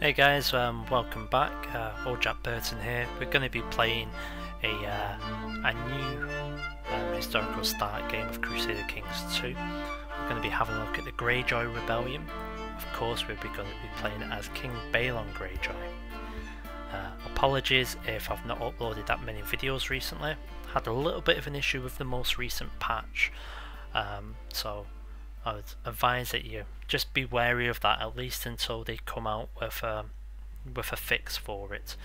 Hey guys, welcome back. Old Jack Burton here. We're going to be playing a new historical start game of Crusader Kings 2. We're going to be having a look at the Greyjoy Rebellion. Of course, we're going to be playing as King Balon Greyjoy. Apologies if I've not uploaded that many videos recently. Had a little bit of an issue with the most recent patch, so I would advise that you just be wary of that, at least until they come out with a fix for it.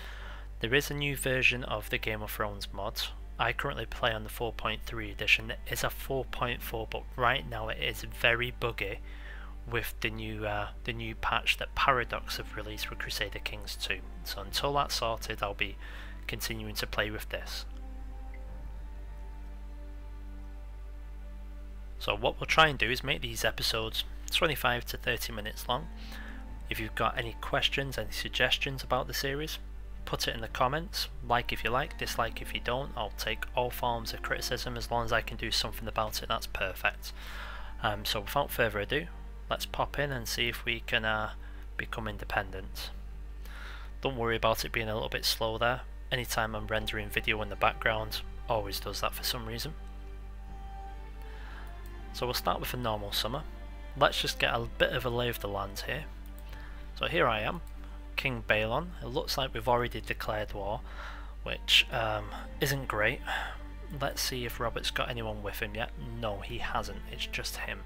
There is a new version of the Game of Thrones mod. I currently play on the 4.3 edition. It is a 4.4, but right now it is very buggy with the new patch that Paradox have released for Crusader Kings 2. So until that's sorted, I'll be continuing to play with this. So what we'll try and do is make these episodes 25 to 30 minutes long. If you've got any questions, any suggestions about the series, put it in the comments. Like if you like, dislike if you don't. I'll take all forms of criticism as long as I can do something about it. That's perfect. So without further ado, let's pop in and see if we can become independent. Don't worry about it being a little bit slow there. Anytime I'm rendering video in the background, always does that for some reason. So we'll start with a normal summer. Let's just get a bit of a lay of the land here. So here I am, King Balon. It looks like we've already declared war, which isn't great. Let's see if Robert's got anyone with him yet. No, he hasn't, it's just him.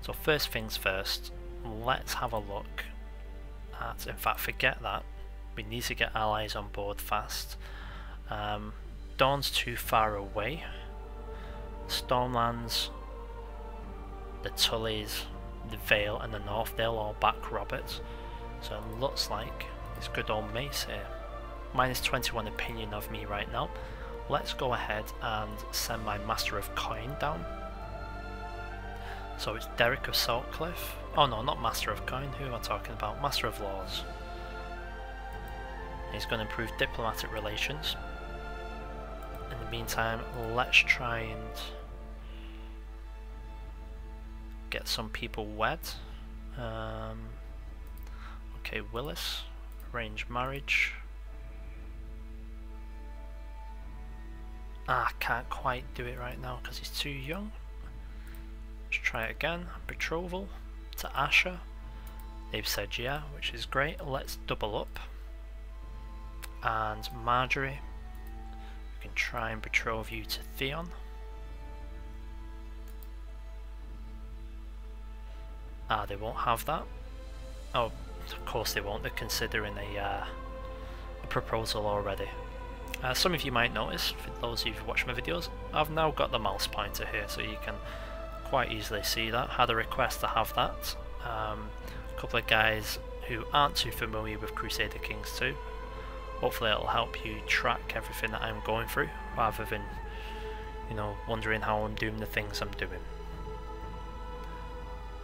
So first things first, let's have a look at, in fact forget that, we need to get allies on board fast. Dawn's too far away. Stormlands, the Tullys, the Vale and the North, they'll all back Robert. So it looks like it's good old Mace here. Minus 21 opinion of me right now. Let's go ahead and send my Master of Coin down. So it's Derek of Saltcliffe. Oh no, not Master of Coin, who am I talking about? Master of Laws. He's going to improve diplomatic relations. In the meantime, let's try and get some people wed. Okay, Willis, arrange marriage. Can't quite do it right now because he's too young. Let's try it again. Betrothal to Asher. They've said yeah, which is great. Let's double up. And Marjorie, we can try and betroth you to Theon. They won't have that. Oh, of course they won't. They're considering a proposal already. Some of you might notice, for those of you who've watched my videos, I've now got the mouse pointer here, so you can quite easily see that. Had a request to have that. A couple of guys who aren't too familiar with Crusader Kings 2. Hopefully it'll help you track everything that I'm going through, rather than, you know, wondering how I'm doing the things I'm doing.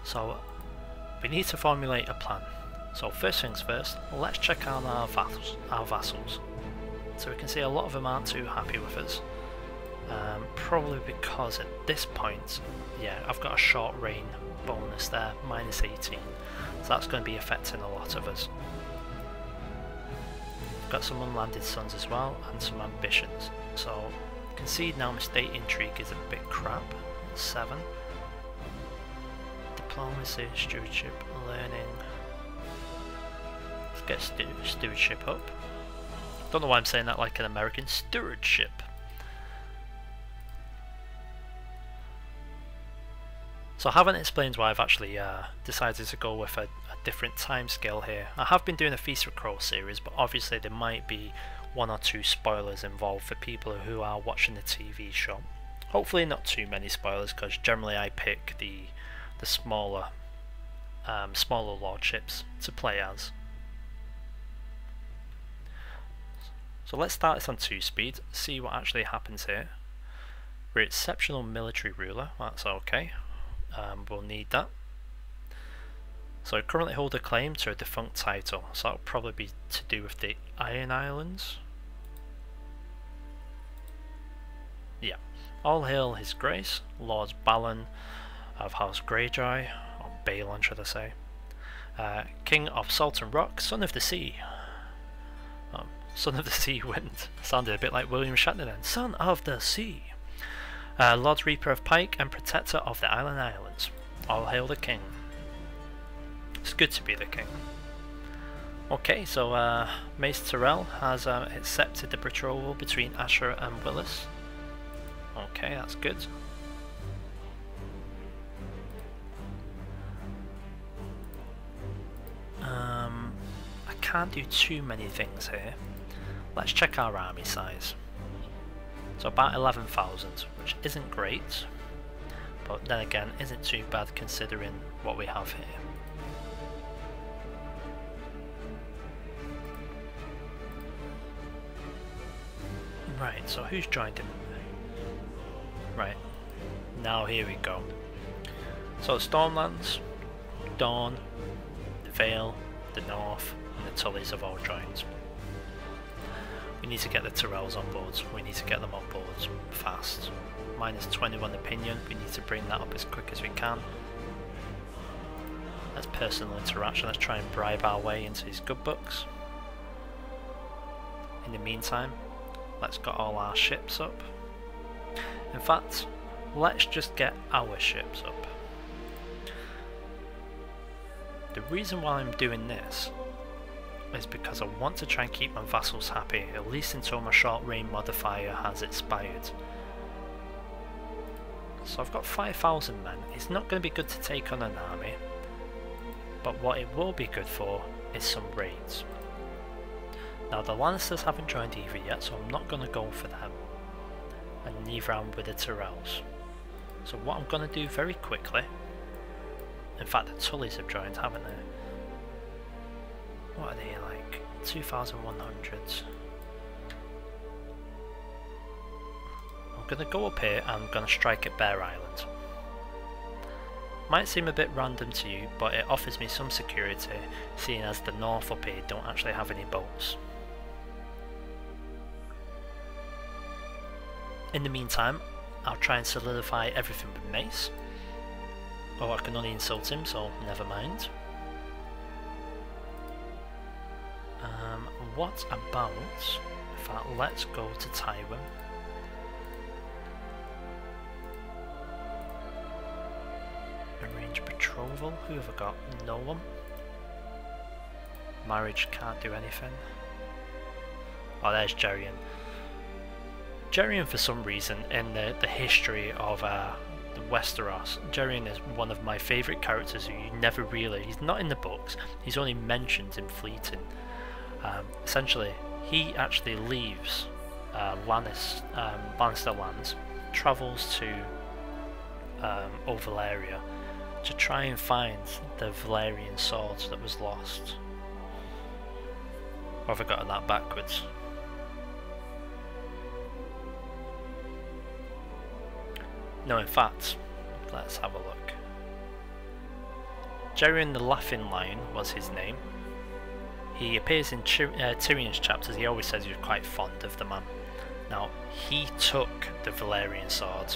So we need to formulate a plan. So first things first, let's check on our vassals. So we can see a lot of them aren't too happy with us. Probably because at this point, yeah, I've got a short reign bonus there, minus 18. So that's going to be affecting a lot of us. I've got some unlanded sons as well, and some ambitions. So concede now, my state intrigue is a bit crap, 7. Diplomacy, stewardship, learning. Let's get stewardship up. Don't know why I'm saying that like an American. Stewardship. So I haven't explained why I've actually decided to go with a different time scale here. I have been doing a Feast for Crow series, but obviously there might be 1 or 2 spoilers involved for people who are watching the TV show. Hopefully not too many spoilers, because generally I pick the smaller lordships to play as. So let's start this on 2 speed, see what actually happens here. We're exceptional military ruler, that's okay. We'll need that. So I currently hold a claim to a defunct title, so that'll probably be to do with the Iron Islands. Yeah. All hail His Grace, Lord Balon of House Greyjoy, or Balon should I say. King of Salt and Rock, Son of the Sea. Oh, Son of the Sea Wind. Sounded a bit like William Shatner then. Son of the Sea. Lord Reaper of Pike and Protector of the Islands. All hail the King. It's good to be the King. Okay, so Mace Tyrell has accepted the betrothal between Asher and Willis. Okay, that's good. I can't do too many things here. Let's check our army size. So about 11,000, which isn't great, but then again isn't too bad considering what we have here. Right, so who's joined him? Right, now here we go. So Stormlands, Dawn, the Vale, the North, and the Tullys have all joined. We need to get the Tyrells on board, we need to get them on board fast. Minus 21 opinion, we need to bring that up as quick as we can. That's personal interaction, let's try and bribe our way into his good books. In the meantime, let's get all our ships up. In fact, let's just get our ships up. The reason why I'm doing this is because I want to try and keep my vassals happy, at least until my short range modifier has expired. So I've got 5,000 men. It's not going to be good to take on an army, but what it will be good for is some raids. Now the Lannisters haven't joined either yet, so I'm not going to go for them, and neither am with the Tyrells. So what I'm going to do very quickly, in fact the Tullys have joined, haven't they? What are they like? 2,100. I'm going to go up here and I'm going to strike at Bear Island. Might seem a bit random to you, but it offers me some security, seeing as the north up here don't actually have any boats. In the meantime, I'll try and solidify everything with Mace. Oh, I can only insult him, so never mind. What about, in fact, let's go to Tywin. Arrange betrothal, who have I got? No one. Marriage, can't do anything. Oh, there's Geryon. Geryon, for some reason, in the history of the Westeros, Geryon is one of my favourite characters who you never really, he's not in the books, he's only mentioned in fleeting. Essentially, he actually leaves Lannister lands, travels to Ovalaria to try and find the Valyrian sword that was lost. Or have I gotten that backwards? No, in fact, let's have a look. Geryon the Laughing Lion was his name. He appears in Tyrion's chapters. He always says he was quite fond of the man. Now, he took the Valyrian sword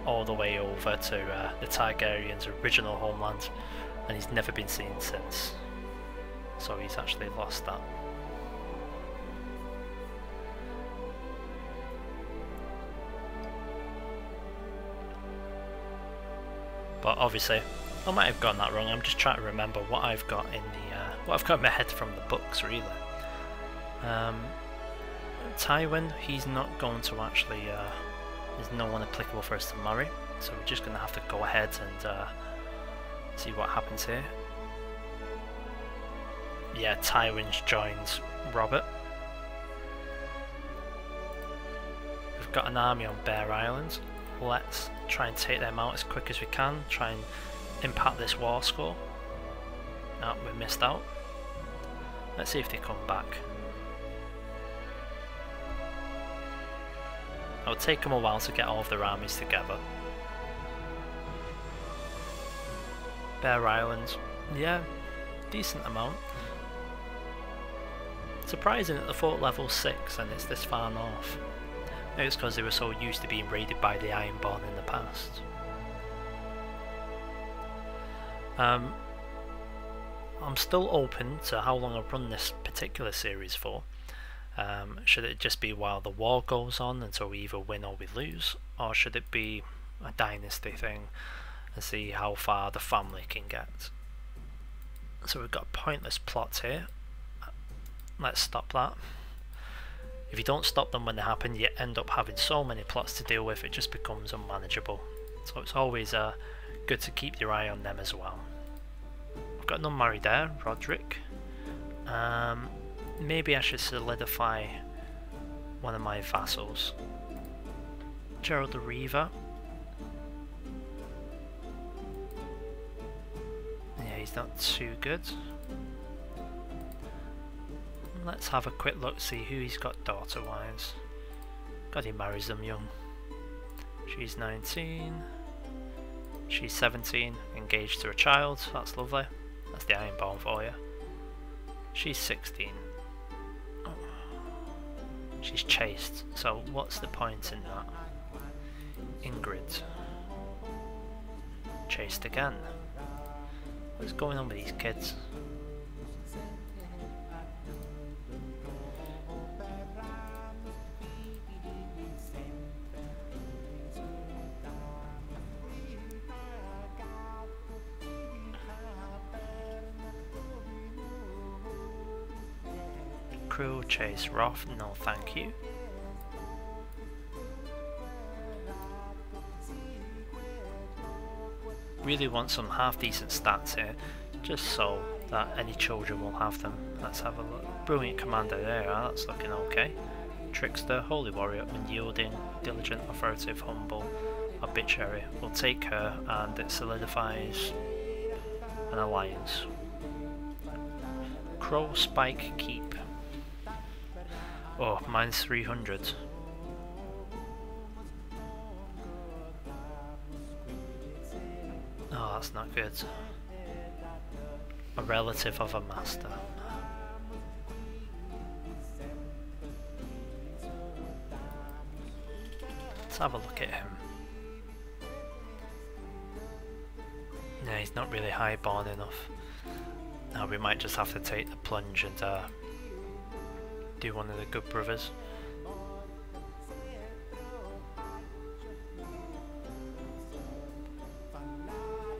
all the way over to the Targaryens' original homeland, and he's never been seen since. So he's actually lost that. But obviously, I might have gotten that wrong. I'm just trying to remember what I've got in the what I've got in my head from the books, really. Tywin, he's not going to actually. There's no one applicable for us to marry, so we're just going to have to go ahead and see what happens here. Yeah, Tywin's joins Robert. We've got an army on Bear Island. Let's try and take them out as quick as we can, try and impact this war score. No, we missed out. Let's see if they come back. It'll take them a while to get all of their armies together. Bear Island, yeah, decent amount. Surprising that the fort level 6 and it's this far north. Maybe it's because they were so used to being raided by the Ironborn in the past. I'm still open to how long I run this particular series for. Should it just be while the war goes on until we either win or we lose, or should it be a dynasty thing and see how far the family can get? So we've got pointless plots here. Let's stop that. If you don't stop them when they happen, you end up having so many plots to deal with, it just becomes unmanageable. So it's always good to keep your eye on them as well. I've got an unmarried heir, Roderick. Maybe I should solidify one of my vassals. Gerald the Reaver. Yeah, he's not too good. Let's have a quick look, see who he's got daughter-wise. God, he marries them young. She's 19. She's 17, engaged to a child. That's lovely. That's the Ironborn for you. She's 16. Oh. She's chaste, so what's the point in that? Ingrid. Chaste again. What's going on with these kids? Crew, chase Roth, no thank you. Really want some half decent stats here, just so that any children will have them. Let's have a look. Brilliant commander there, that's looking okay. Trickster, holy warrior, unyielding, diligent, authoritative, humble, arbitrary. We'll take her and it solidifies an alliance. Crow, Spike, Keep. Oh, mine's 300. Oh, that's not good. A relative of a master. Let's have a look at him. Yeah, he's not really highborn enough. Now we might just have to take the plunge and do one of the good brothers.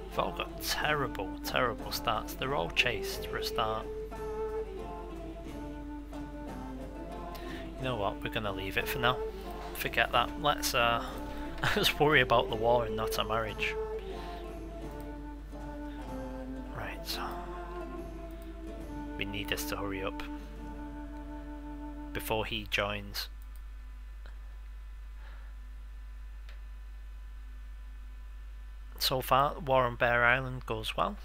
They've all got terrible, terrible stats. They're all chased for a start. You know what, we're gonna leave it for now. Forget that. Let's let's worry about the war and not a marriage. Right. We need this to hurry up before he joins. So far, War on Bear Island goes well.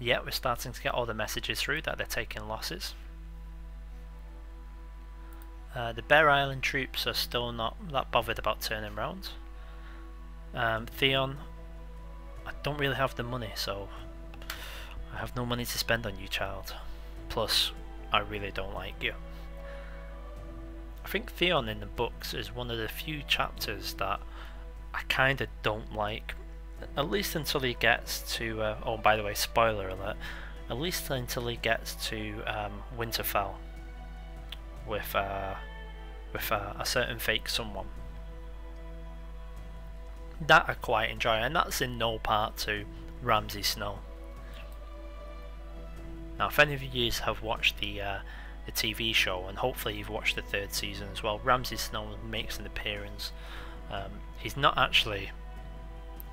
Yeah, we're starting to get all the messages through that they're taking losses. The Bear Island troops are still not that bothered about turning round. Theon, I don't really have the money, so I have no money to spend on you, child. Plus, I really don't like you. I think Theon in the books is one of the few chapters that I kind of don't like, at least until he gets to, oh by the way, spoiler alert, at least until he gets to Winterfell with a certain fake someone. That I quite enjoy, and that's in no part to Ramsay Snow. Now if any of you have watched the TV show, and hopefully you've watched the 3rd season as well, Ramsay Snow makes an appearance. He's not actually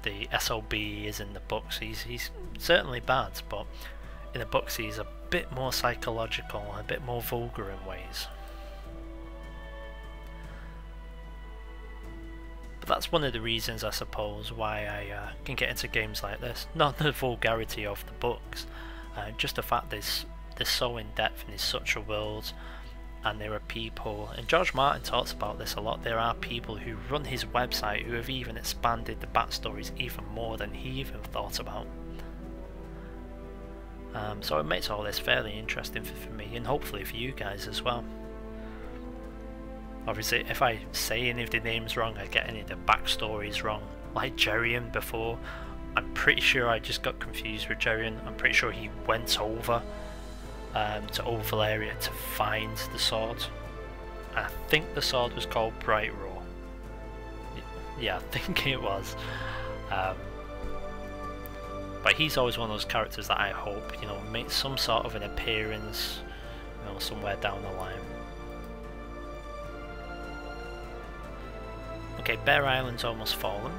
the SOB he is in the books. He's certainly bad, but in the books he's a bit more psychological and a bit more vulgar in ways. But that's one of the reasons, I suppose, why I can get into games like this. Not the vulgarity of the books, just the fact they're so in depth and there's such a world. And there are people, and George Martin talks about this a lot, there are people who run his website who have even expanded the backstories even more than he even thought about. So it makes all this fairly interesting for me, and hopefully for you guys as well. Obviously if I say any of the names wrong, I get any of the backstories wrong, like Jerian before, I'm pretty sure I just got confused with Jerion. I'm pretty sure he went over to Overlaria to find the sword. I think the sword was called Bright Roar. Yeah, I think it was. But he's always one of those characters that I hope, you know, makes some sort of an appearance, you know, somewhere down the line. Okay, Bear Island's almost fallen.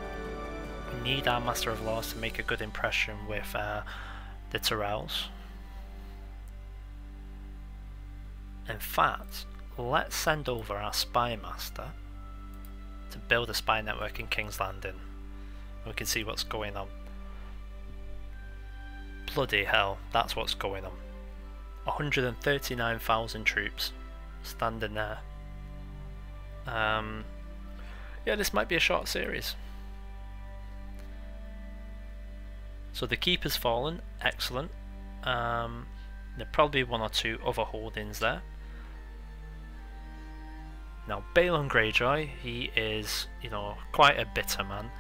We need our Master of Laws to make a good impression with the Tyrells. In fact, let's send over our Spy Master to build a spy network in King's Landing. We can see what's going on. Bloody hell, that's what's going on. 139,000 troops standing there. Yeah, this might be a short series. So the Keeper's fallen, excellent. There'll probably be one or two other holdings there. Now Balon Greyjoy, he is, you know, quite a bitter man.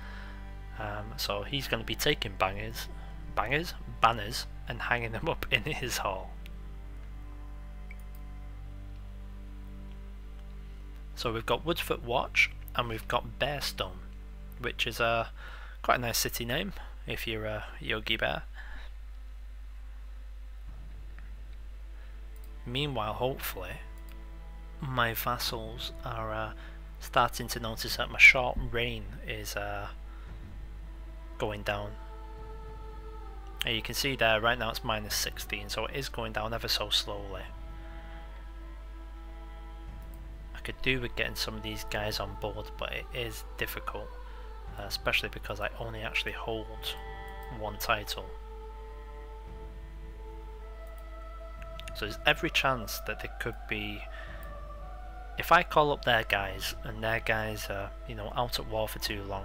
So he's going to be taking banners, and hanging them up in his hall. So we've got Woodford Watch and we've got Bearstone, which is quite a nice city name if you're a Yogi Bear. Meanwhile, hopefully, my vassals are starting to notice that my short reign is going down. And you can see there, right now it's minus 16, so it is going down ever so slowly. I could do with getting some of these guys on board, but it is difficult, especially because I only actually hold one title. So there's every chance that there could be, if I call up their guys and their guys are, you know, out at war for too long,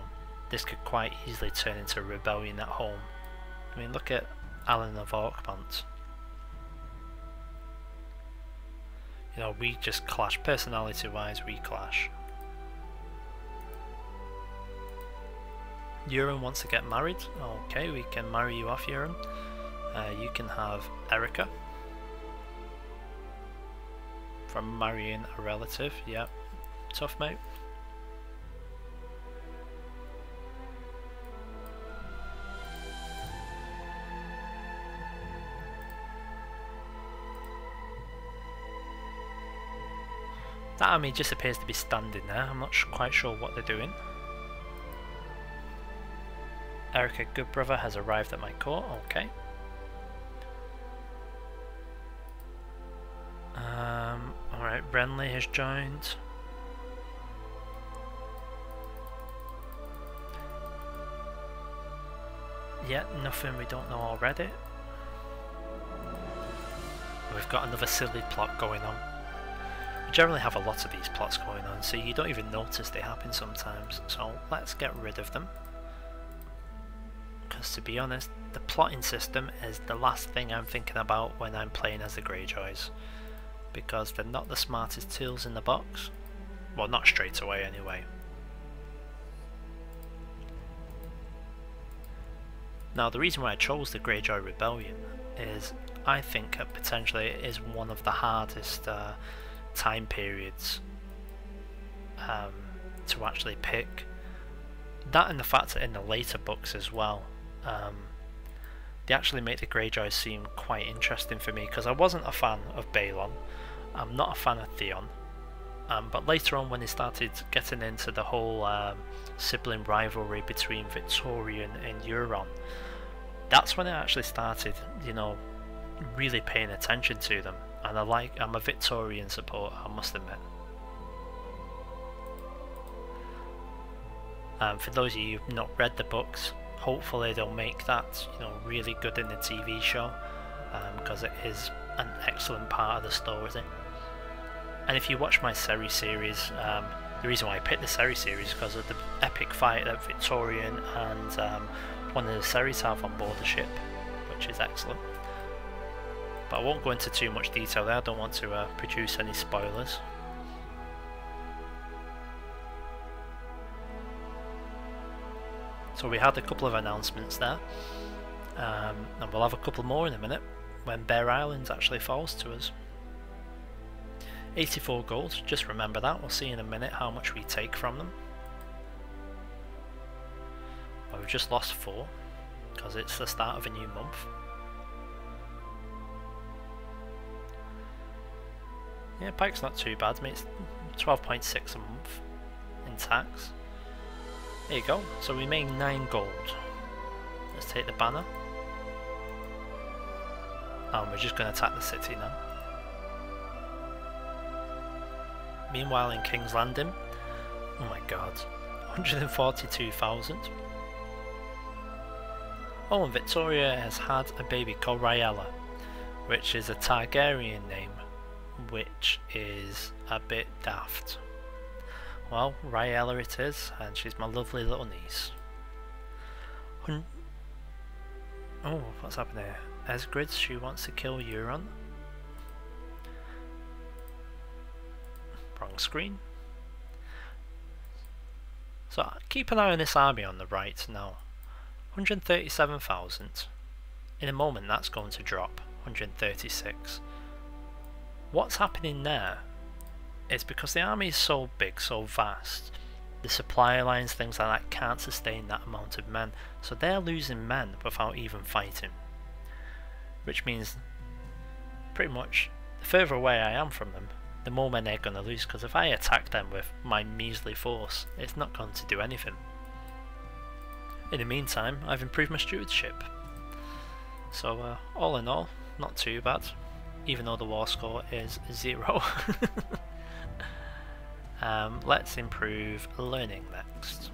this could quite easily turn into a rebellion at home. I mean, look at Alan of Orkmont. You know, we just clash. Personality wise, we clash. Euron wants to get married. Okay, we can marry you off, Euron. You can have Erica from marrying a relative. Yep, tough, mate. That army just appears to be standing there. I'm not quite sure what they're doing. Erica Goodbrother has arrived at my court. Okay. Alright, Renly has joined. Yet nothing we don't know already. We've got another silly plot going on. We generally have a lot of these plots going on, so you don't even notice they happen sometimes. So let's get rid of them. Because to be honest, the plotting system is the last thing I'm thinking about when I'm playing as the Greyjoys. Because they're not the smartest tools in the box. Well, not straight away anyway. Now the reason why I chose the Greyjoy Rebellion is I think potentially it is one of the hardest time periods to actually pick. That and the fact that in the later books as well, they actually make the Greyjoys seem quite interesting for me, because I wasn't a fan of Balon, I'm not a fan of Theon, but later on when they started getting into the whole sibling rivalry between Victorian and Euron, that's when I actually started, you know, really paying attention to them. And I'm a Victorian supporter, I must admit. For those of you who've not read the books, hopefully they'll make that, you know, really good in the TV show, because it is an excellent part of the story. And if you watch my Seri series, the reason why I picked the Seri series is because of the epic fight that Victorian and one of the Seris have on board the ship, which is excellent. But I won't go into too much detail there, I don't want to produce any spoilers. So we had a couple of announcements there, and we'll have a couple more in a minute when Bear Islands actually falls to us. 84 gold, just remember that, we'll see in a minute how much we take from them. Well, we've just lost 4, because it's the start of a new month. Yeah, Pike's not too bad, mate. It's 12.6 a month in tax. There you go, so we make 9 gold. Let's take the banner. And we're just going to attack the city now. Meanwhile in King's Landing, oh my god, 142,000. Oh, and Victoria has had a baby called Rhaella, which is a Targaryen name, which is a bit daft. Well, Rhaella it is, and she's my lovely little niece. Oh, what's happening here? Esgrid, she wants to kill Euron. Wrong screen. So keep an eye on this army on the right now. 137,000. In a moment that's going to drop. 136. What's happening there? It's because the army is so big, so vast. The supply lines, things like that, can't sustain that amount of men. So they're losing men without even fighting. Which means, pretty much, the further away I am from them, the more men they're going to lose, because if I attack them with my measly force, it's not going to do anything. In the meantime, I've improved my stewardship. So all in all, not too bad, even though the war score is 0. Let's improve learning next.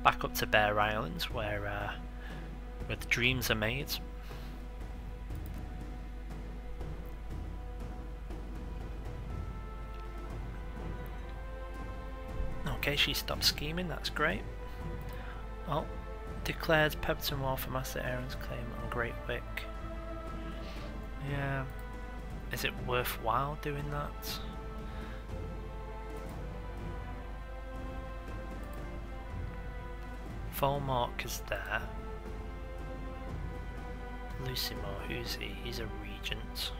Back up to Bear Islands, where the dreams are made. Okay, she stopped scheming, that's great. Oh, declared Pemberton War for Master Aaron's claim on Great Wick. Yeah, is it worthwhile doing that? Volmark is there. Lucimore, who's he? He's a regent.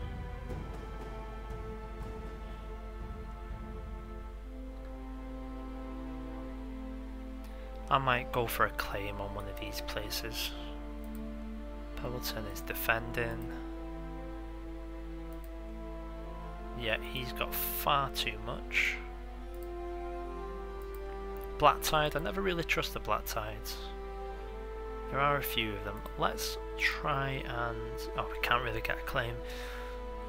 I might go for a claim on one of these places. Peloton is defending. Yeah, he's got far too much. Black Tide, I never really trust the Black Tides. There are a few of them. Let's try and... oh, we can't really get a claim.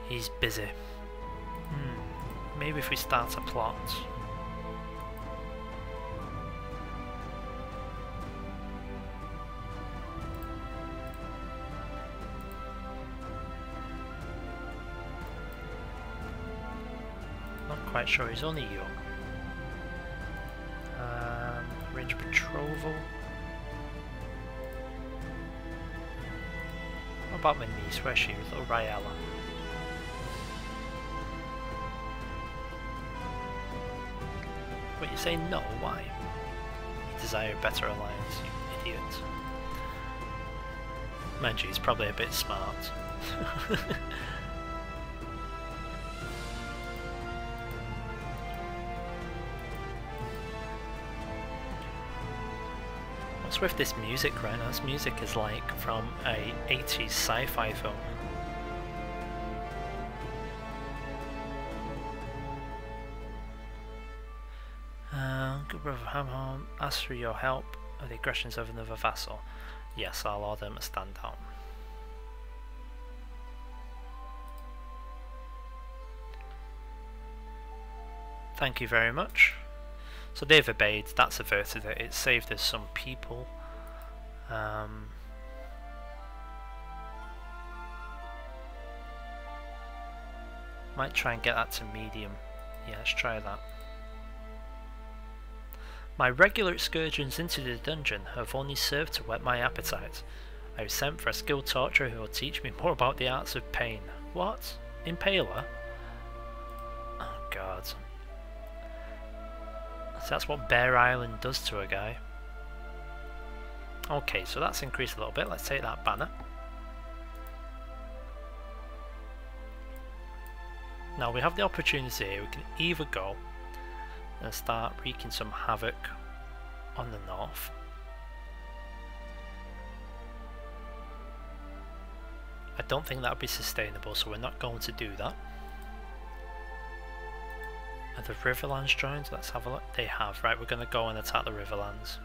He's busy. Maybe if we start a plot. Not quite sure, he's only young. Arrange betrothal. What about my niece? Where's she? With little Rhaella. What, you say no? Why? You desire a better alliance, you idiot. Mind you, he's probably a bit smart. What's with this music right now? This music is like from a 80s sci-fi film. Good brother Hamham, ask for your help of the aggressions of another vassal. Yes, I'll order him to stand down. Thank you very much. So they've obeyed, that's averted it, it saved us some people. Might try and get that to medium. Yeah, let's try that. My regular excursions into the dungeon have only served to whet my appetite. I was sent for a skilled torturer who will teach me more about the arts of pain. What? Impaler? Oh god. So that's what Bear Island does to a guy. Okay, so that's increased a little bit. Let's take that banner. Now we have the opportunity here. We can either go and start wreaking some havoc on the north. I don't think that would be sustainable, so we're not going to do that. Are the Riverlands joined? Let's have a look. They have. Right, we're going to go and attack the Riverlands.